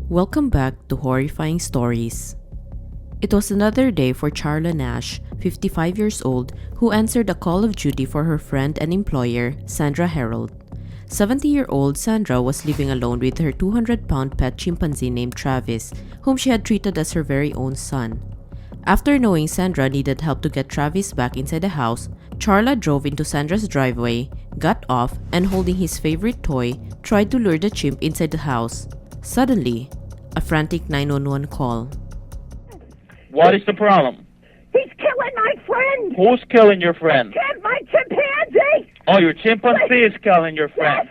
Welcome back to Horrifying Stories. It was another day for Charla Nash, 55 years old, who answered a call of duty for her friend and employer, Sandra Herold. 70-year-old Sandra was living alone with her 200-pound pet chimpanzee named Travis, whom she had treated as her very own son. After knowing Sandra needed help to get Travis back inside the house, Charla drove into Sandra's driveway, got off, and holding his favorite toy, tried to lure the chimp inside the house. Suddenly, a frantic 911 call. What is the problem? He's killing my friend! Who's killing your friend? My chimpanzee! Oh, your chimpanzee is killing your friend.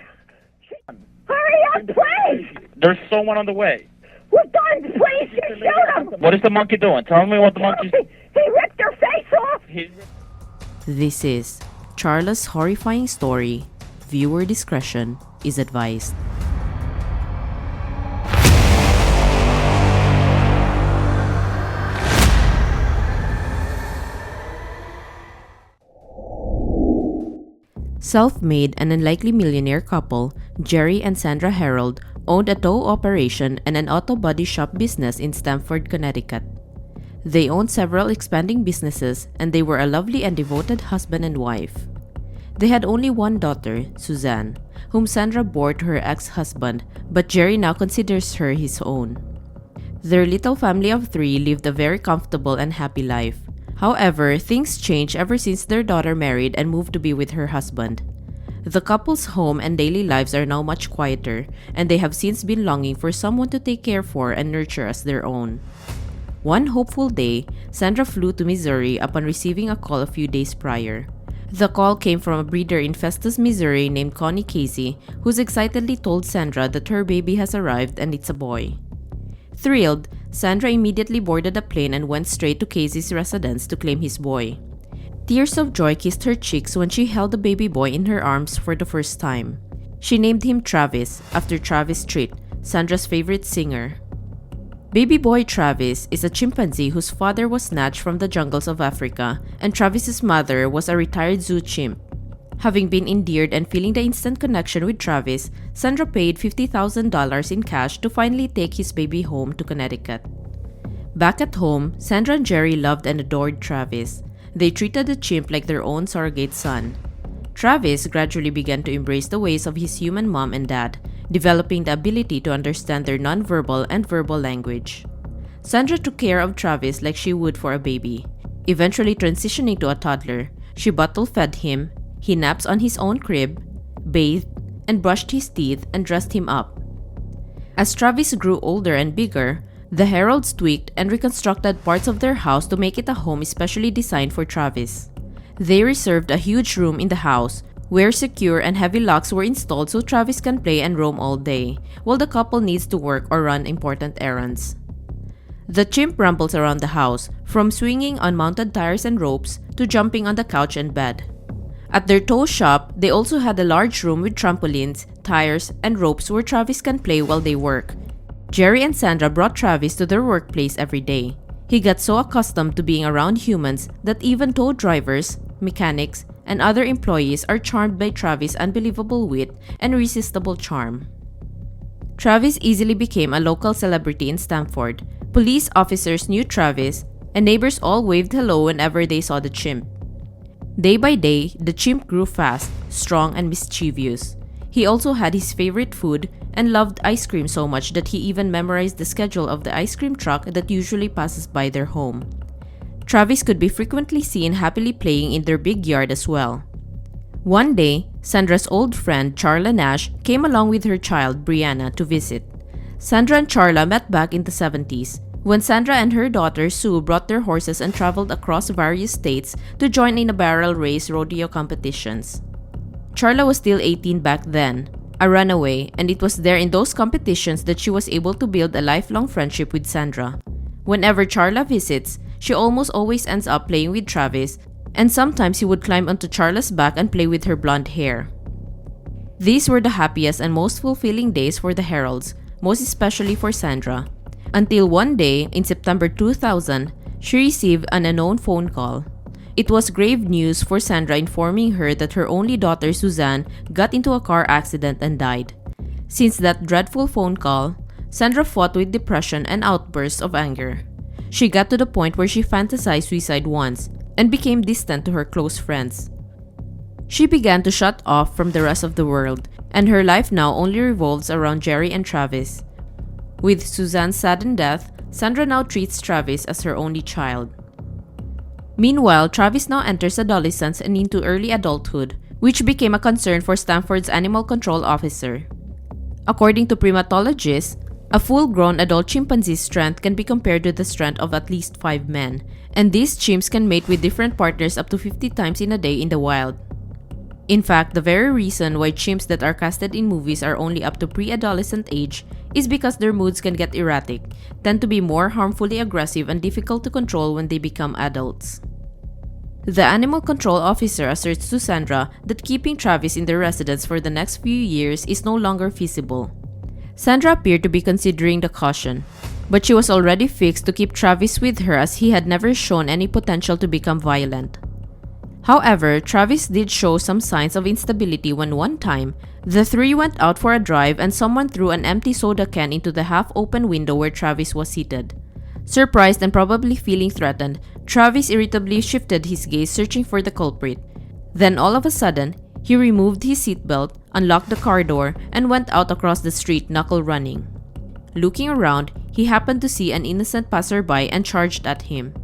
Yes. Hurry up, please! There's someone on the way. With guns, please! You shoot him! What is the monkey doing? Tell me what the monkey's... He ripped her face off! This is Charla's horrifying story. Viewer discretion is advised. Self-made and unlikely millionaire couple, Jerry and Sandra Herold, owned a tow operation and an auto body shop business in Stamford, Connecticut. They owned several expanding businesses, and they were a lovely and devoted husband and wife. They had only one daughter, Suzanne, whom Sandra bore to her ex-husband, but Jerry now considers her his own. Their little family of three lived a very comfortable and happy life. However, things changed ever since their daughter married and moved to be with her husband. The couple's home and daily lives are now much quieter, and they have since been longing for someone to take care for and nurture as their own. One hopeful day, Sandra flew to Missouri upon receiving a call a few days prior. The call came from a breeder in Festus, Missouri named Connie Casey, who's excitedly told Sandra that her baby has arrived and it's a boy. Thrilled, Sandra immediately boarded a plane and went straight to Casey's residence to claim his boy. Tears of joy kissed her cheeks when she held the baby boy in her arms for the first time. She named him Travis, after Travis Tritt, Sandra's favorite singer. Baby boy Travis is a chimpanzee whose father was snatched from the jungles of Africa, and Travis's mother was a retired zoo chimp. Having been endeared and feeling the instant connection with Travis, Sandra paid $50,000 in cash to finally take his baby home to Connecticut. Back at home, Sandra and Jerry loved and adored Travis. They treated the chimp like their own surrogate son. Travis gradually began to embrace the ways of his human mom and dad, developing the ability to understand their nonverbal and verbal language. Sandra took care of Travis like she would for a baby. Eventually transitioning to a toddler, she bottle-fed him, he naps on his own crib, bathed, and brushed his teeth and dressed him up. As Travis grew older and bigger, the Herolds tweaked and reconstructed parts of their house to make it a home especially designed for Travis. They reserved a huge room in the house, where secure and heavy locks were installed so Travis can play and roam all day, while the couple needs to work or run important errands. The chimp rambles around the house, from swinging on mounted tires and ropes to jumping on the couch and bed. At their tow shop, they also had a large room with trampolines, tires, and ropes where Travis can play while they work. Jerry and Sandra brought Travis to their workplace every day. He got so accustomed to being around humans that even tow drivers, mechanics, and other employees are charmed by Travis' unbelievable wit and irresistible charm. Travis easily became a local celebrity in Stamford. Police officers knew Travis, and neighbors all waved hello whenever they saw the chimp. Day by day, the chimp grew fast, strong, and mischievous. He also had his favorite food and loved ice cream so much that he even memorized the schedule of the ice cream truck that usually passes by their home. Travis could be frequently seen happily playing in their big yard as well. One day, Sandra's old friend Charla Nash came along with her child Brianna to visit. Sandra and Charla met back in the 70s, when Sandra and her daughter Sue brought their horses and traveled across various states to join in a barrel race rodeo competitions. Charla was still 18 back then, a runaway, and it was there in those competitions that she was able to build a lifelong friendship with Sandra. Whenever Charla visits, she almost always ends up playing with Travis, and sometimes he would climb onto Charla's back and play with her blonde hair. These were the happiest and most fulfilling days for the Herolds, most especially for Sandra. Until one day, in September 2000, she received an unknown phone call. It was grave news for Sandra, informing her that her only daughter Suzanne got into a car accident and died. Since that dreadful phone call, Sandra fought with depression and outbursts of anger. She got to the point where she fantasized suicide once and became distant to her close friends. She began to shut off from the rest of the world, and her life now only revolves around Jerry and Travis. With Suzanne's sudden death, Sandra now treats Travis as her only child. Meanwhile, Travis now enters adolescence and into early adulthood, which became a concern for Stanford's animal control officer. According to primatologists, a full-grown adult chimpanzee's strength can be compared to the strength of at least 5 men, and these chimps can mate with different partners up to 50 times in a day in the wild. In fact, the very reason why chimps that are casted in movies are only up to pre-adolescent age is because their moods can get erratic, tend to be more harmfully aggressive, and difficult to control when they become adults. The animal control officer asserts to Sandra that keeping Travis in their residence for the next few years is no longer feasible. Sandra appeared to be considering the caution, but she was already fixed to keep Travis with her as he had never shown any potential to become violent. However, Travis did show some signs of instability when one time, the three went out for a drive and someone threw an empty soda can into the half-open window where Travis was seated. Surprised and probably feeling threatened, Travis irritably shifted his gaze searching for the culprit. Then all of a sudden, he removed his seatbelt, unlocked the car door, and went out across the street knuckle running. Looking around, he happened to see an innocent passerby and charged at him.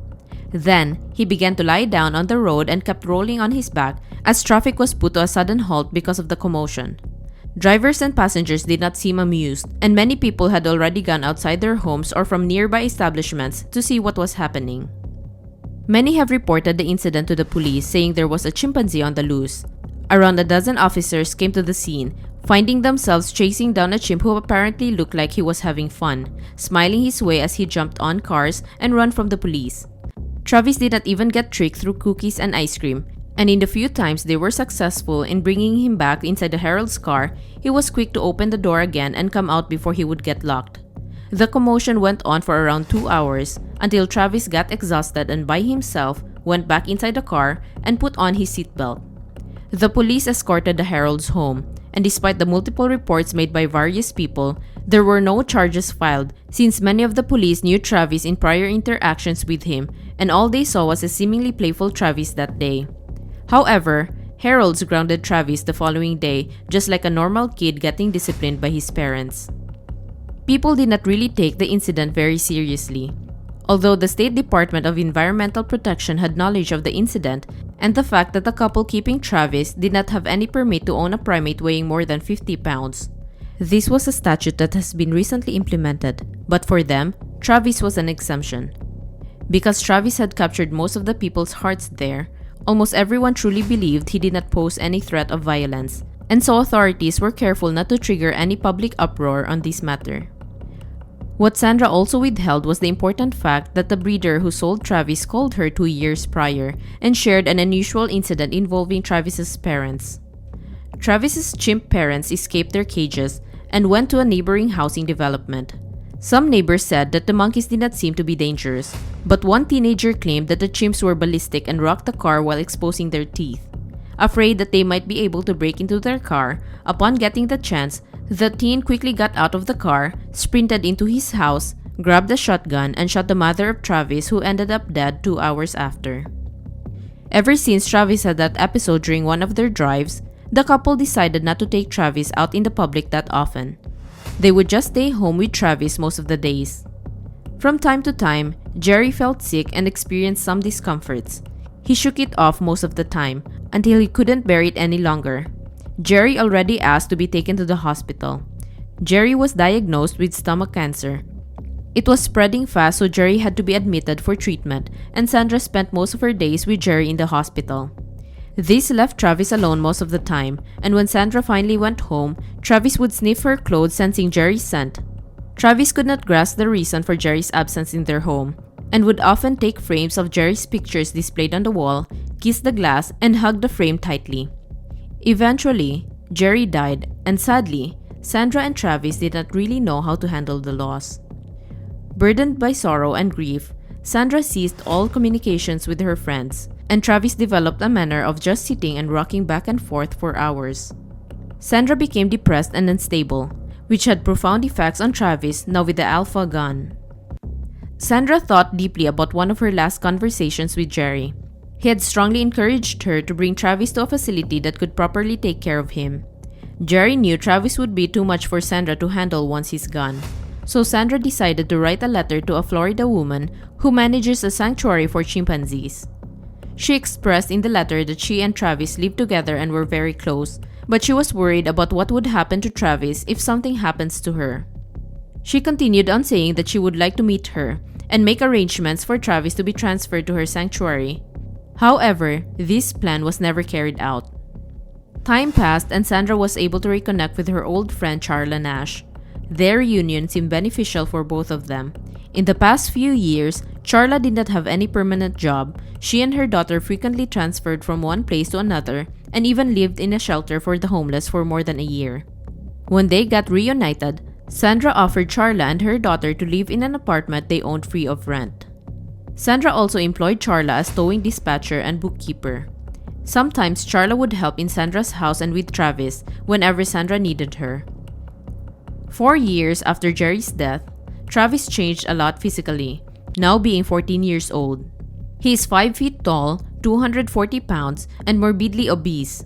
Then, he began to lie down on the road and kept rolling on his back as traffic was put to a sudden halt because of the commotion. Drivers and passengers did not seem amused, and many people had already gone outside their homes or from nearby establishments to see what was happening. Many have reported the incident to the police, saying there was a chimpanzee on the loose. Around a dozen officers came to the scene, finding themselves chasing down a chimp who apparently looked like he was having fun, smiling his way as he jumped on cars and ran from the police. Travis did not even get tricked through cookies and ice cream, and in the few times they were successful in bringing him back inside the Herold's car, he was quick to open the door again and come out before he would get locked. The commotion went on for around 2 hours until Travis got exhausted and by himself went back inside the car and put on his seatbelt. The police escorted the Herold's home, and despite the multiple reports made by various people, there were no charges filed since many of the police knew Travis in prior interactions with him, and all they saw was a seemingly playful Travis that day. However, Herold's grounded Travis the following day, just like a normal kid getting disciplined by his parents. People did not really take the incident very seriously. Although the State Department of Environmental Protection had knowledge of the incident and the fact that the couple keeping Travis did not have any permit to own a primate weighing more than 50 pounds. This was a statute that has been recently implemented, but for them, Travis was an exemption. Because Travis had captured most of the people's hearts there, almost everyone truly believed he did not pose any threat of violence, and so authorities were careful not to trigger any public uproar on this matter. What Sandra also withheld was the important fact that the breeder who sold Travis called her 2 years prior and shared an unusual incident involving Travis's parents. Travis's chimp parents escaped their cages and went to a neighboring housing development. Some neighbors said that the monkeys did not seem to be dangerous, but one teenager claimed that the chimps were ballistic and rocked the car while exposing their teeth. Afraid that they might be able to break into their car, upon getting the chance, the teen quickly got out of the car, sprinted into his house, grabbed a shotgun, and shot the mother of Travis, who ended up dead 2 hours after. Ever since Travis had that episode during one of their drives, the couple decided not to take Travis out in the public that often. They would just stay home with Travis most of the days. From time to time, Jerry felt sick and experienced some discomforts. He shook it off most of the time, until he couldn't bear it any longer. Jerry already asked to be taken to the hospital. Jerry was diagnosed with stomach cancer. It was spreading fast, so Jerry had to be admitted for treatment, and Sandra spent most of her days with Jerry in the hospital. This left Travis alone most of the time, and when Sandra finally went home, Travis would sniff her clothes sensing Jerry's scent. Travis could not grasp the reason for Jerry's absence in their home, and would often take frames of Jerry's pictures displayed on the wall, kiss the glass, and hug the frame tightly. Eventually, Jerry died, and sadly, Sandra and Travis did not really know how to handle the loss. Burdened by sorrow and grief, Sandra ceased all communications with her friends, and Travis developed a manner of just sitting and rocking back and forth for hours. Sandra became depressed and unstable, which had profound effects on Travis now with the Alpha gun. Sandra thought deeply about one of her last conversations with Jerry. He had strongly encouraged her to bring Travis to a facility that could properly take care of him. Jerry knew Travis would be too much for Sandra to handle once he's gone, so Sandra decided to write a letter to a Florida woman who manages a sanctuary for chimpanzees. She expressed in the letter that she and Travis lived together and were very close, but she was worried about what would happen to Travis if something happens to her. She continued on saying that she would like to meet her and make arrangements for Travis to be transferred to her sanctuary. However, this plan was never carried out. Time passed and Sandra was able to reconnect with her old friend Charla Nash. Their reunion seemed beneficial for both of them. In the past few years, Charla did not have any permanent job. She and her daughter frequently transferred from one place to another and even lived in a shelter for the homeless for more than a year. When they got reunited, Sandra offered Charla and her daughter to live in an apartment they owned free of rent. Sandra also employed Charla as towing dispatcher and bookkeeper. Sometimes Charla would help in Sandra's house and with Travis whenever Sandra needed her. 4 years after Jerry's death, Travis changed a lot physically, now being 14 years old. He is 5 feet tall, 240 pounds, and morbidly obese.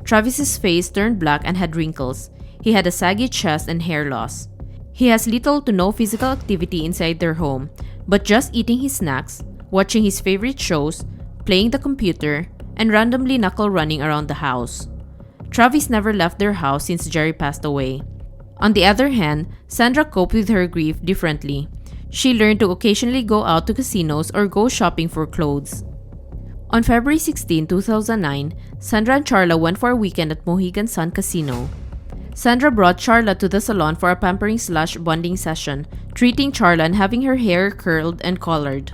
Travis's face turned black and had wrinkles. He had a saggy chest and hair loss. He has little to no physical activity inside their home, but just eating his snacks, watching his favorite shows, playing the computer, and randomly knuckle running around the house. Travis never left their house since Jerry passed away. On the other hand, Sandra coped with her grief differently. She learned to occasionally go out to casinos or go shopping for clothes. On February 16, 2009, Sandra and Charla went for a weekend at Mohegan Sun Casino. Sandra brought Charla to the salon for a pampering/bonding session, treating Charla and having her hair curled and colored.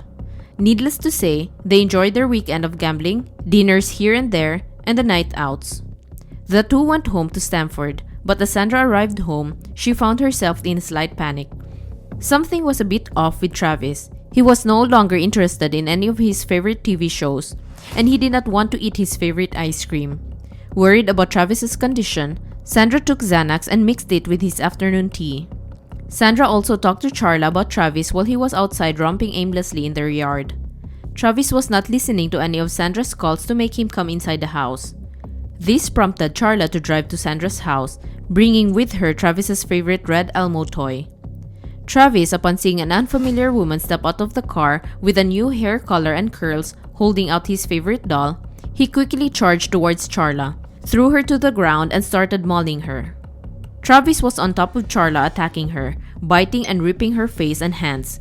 Needless to say, they enjoyed their weekend of gambling, dinners here and there, and the night outs. The two went home to Stamford, but as Sandra arrived home, she found herself in a slight panic. Something was a bit off with Travis. He was no longer interested in any of his favorite TV shows, and he did not want to eat his favorite ice cream. Worried about Travis's condition, Sandra took Xanax and mixed it with his afternoon tea. Sandra also talked to Charla about Travis while he was outside romping aimlessly in their yard. Travis was not listening to any of Sandra's calls to make him come inside the house. This prompted Charla to drive to Sandra's house, bringing with her Travis's favorite red Elmo toy. Travis, upon seeing an unfamiliar woman step out of the car with a new hair color and curls holding out his favorite doll, he quickly charged towards Charla, threw her to the ground, and started mauling her. Travis was on top of Charla, attacking her, biting and ripping her face and hands.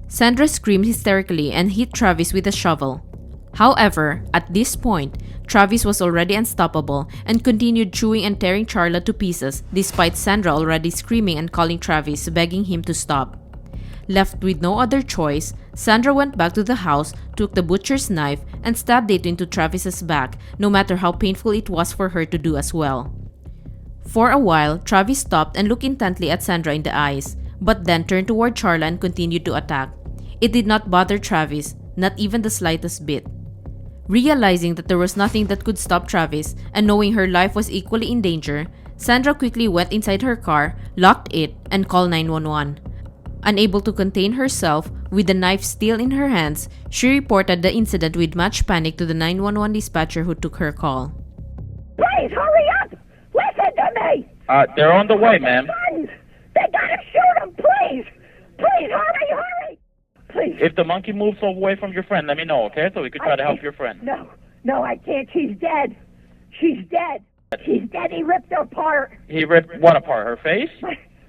Sandra screamed hysterically and hit Travis with a shovel. However, at this point, Travis was already unstoppable and continued chewing and tearing Charla to pieces despite Sandra already screaming and calling Travis, begging him to stop. Left with no other choice, Sandra went back to the house, took the butcher's knife, and stabbed it into Travis's back, no matter how painful it was for her to do as well. For a while, Travis stopped and looked intently at Sandra in the eyes, but then turned toward Charla and continued to attack. It did not bother Travis, not even the slightest bit. Realizing that there was nothing that could stop Travis, and knowing her life was equally in danger, Sandra quickly went inside her car, locked it, and called 911. Unable to contain herself, with the knife still in her hands, she reported the incident with much panic to the 911 dispatcher who took her call. Please hurry up! Listen to me! They're on the way, ma'am. Guns! They gotta shoot them, please! Please hurry! Please. If the monkey moves away from your friend, let me know, okay? So we could try to help your friend. No, I can't. She's dead. She's dead. She's dead. He ripped her apart. He ripped what apart? Her face?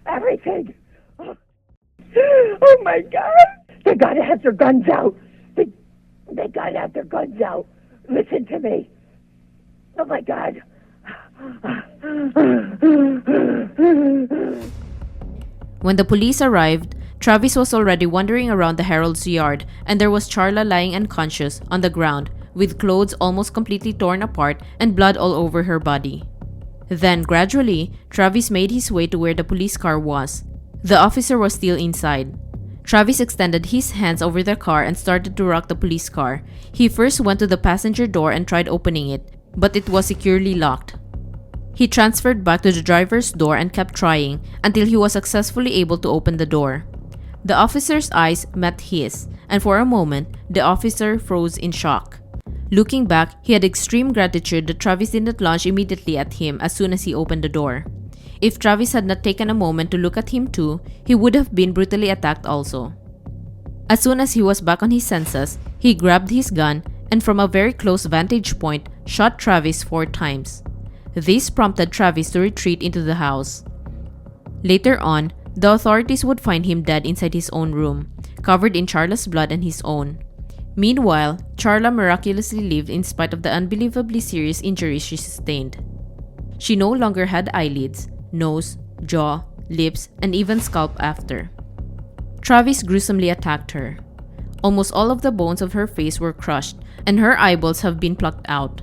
Everything. Oh my God! They gotta have their guns out. They gotta have their guns out. Listen to me. Oh my God. When the police arrived, Travis was already wandering around the Herold's yard, and there was Charla lying unconscious on the ground, with clothes almost completely torn apart and blood all over her body. Then, gradually, Travis made his way to where the police car was. The officer was still inside. Travis extended his hands over the car and started to rock the police car. He first went to the passenger door and tried opening it, but it was securely locked. He transferred back to the driver's door and kept trying until he was successfully able to open the door. The officer's eyes met his, and for a moment, the officer froze in shock. Looking back, he had extreme gratitude that Travis did not launch immediately at him as soon as he opened the door. If Travis had not taken a moment to look at him too, he would have been brutally attacked also. As soon as he was back on his senses, he grabbed his gun and from a very close vantage point, shot Travis 4 times. This prompted Travis to retreat into the house. Later on, the authorities would find him dead inside his own room, covered in Charla's blood and his own. Meanwhile, Charla miraculously lived in spite of the unbelievably serious injuries she sustained. She no longer had eyelids, nose, jaw, lips, and even scalp after. Travis gruesomely attacked her. Almost all of the bones of her face were crushed, and her eyeballs have been plucked out.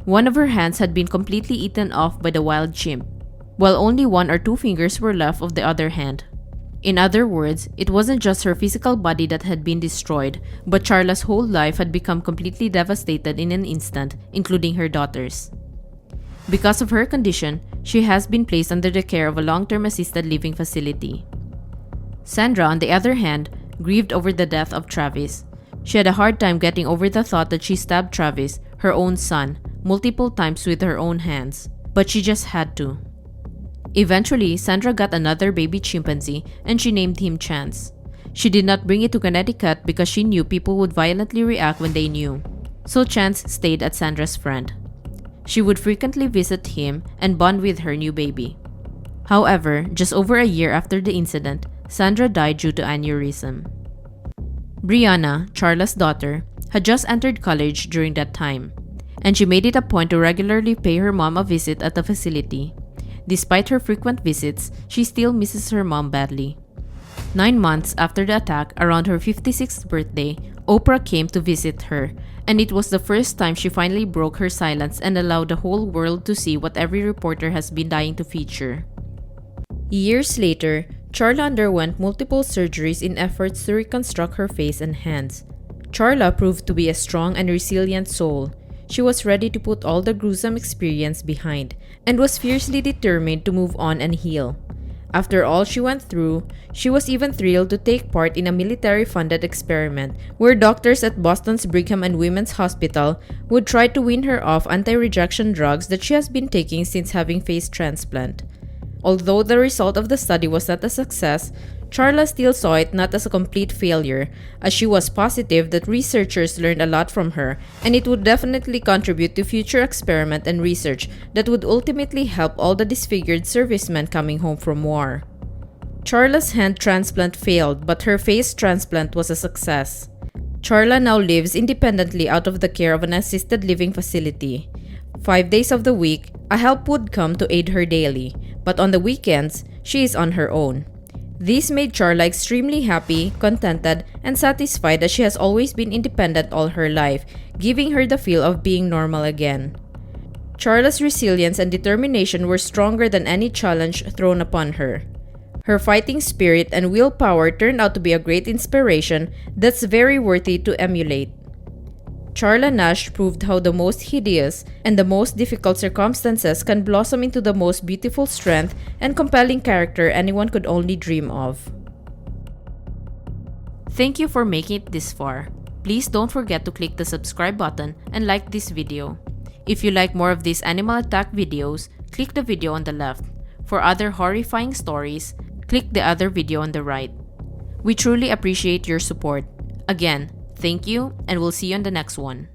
One of her hands had been completely eaten off by the wild chimp, while only 1 or 2 fingers were left of the other hand. In other words, it wasn't just her physical body that had been destroyed, but Charla's whole life had become completely devastated in an instant, including her daughters. Because of her condition, she has been placed under the care of a long-term assisted living facility. Sandra, on the other hand, grieved over the death of Travis. She had a hard time getting over the thought that she stabbed Travis, her own son, multiple times with her own hands, but she just had to. Eventually, Sandra got another baby chimpanzee and she named him Chance. She did not bring it to Connecticut because she knew people would violently react when they knew, so Chance stayed at Sandra's friend. She would frequently visit him and bond with her new baby. However, just over a year after the incident, Sandra died due to aneurysm. Brianna, Charla's daughter, had just entered college during that time, and she made it a point to regularly pay her mom a visit at the facility. Despite her frequent visits, she still misses her mom badly. 9 months after the attack, around her 56th birthday, Oprah came to visit her, and it was the first time she finally broke her silence and allowed the whole world to see what every reporter has been dying to feature. Years later, Charla underwent multiple surgeries in efforts to reconstruct her face and hands. Charla proved to be a strong and resilient soul. She was ready to put all the gruesome experience behind and was fiercely determined to move on and heal. After all she went through, she was even thrilled to take part in a military-funded experiment where doctors at Boston's Brigham and Women's Hospital would try to wean her off anti-rejection drugs that she has been taking since having face transplant. Although the result of the study was not a success, Charla still saw it not as a complete failure, as she was positive that researchers learned a lot from her and it would definitely contribute to future experiment and research that would ultimately help all the disfigured servicemen coming home from war. Charla's hand transplant failed, but her face transplant was a success. Charla now lives independently out of the care of an assisted living facility. 5 days of the week, a help would come to aid her daily, but on the weekends, she is on her own. This made Charla extremely happy, contented, and satisfied as she has always been independent all her life, giving her the feel of being normal again. Charla's resilience and determination were stronger than any challenge thrown upon her. Her fighting spirit and willpower turned out to be a great inspiration that's very worthy to emulate. Charla Nash proved how the most hideous and the most difficult circumstances can blossom into the most beautiful strength and compelling character anyone could only dream of. Thank you for making it this far. Please don't forget to click the subscribe button and like this video. If you like more of these animal attack videos, click the video on the left. For other horrifying stories, click the other video on the right. We truly appreciate your support. Again, thank you, and we'll see you on the next one.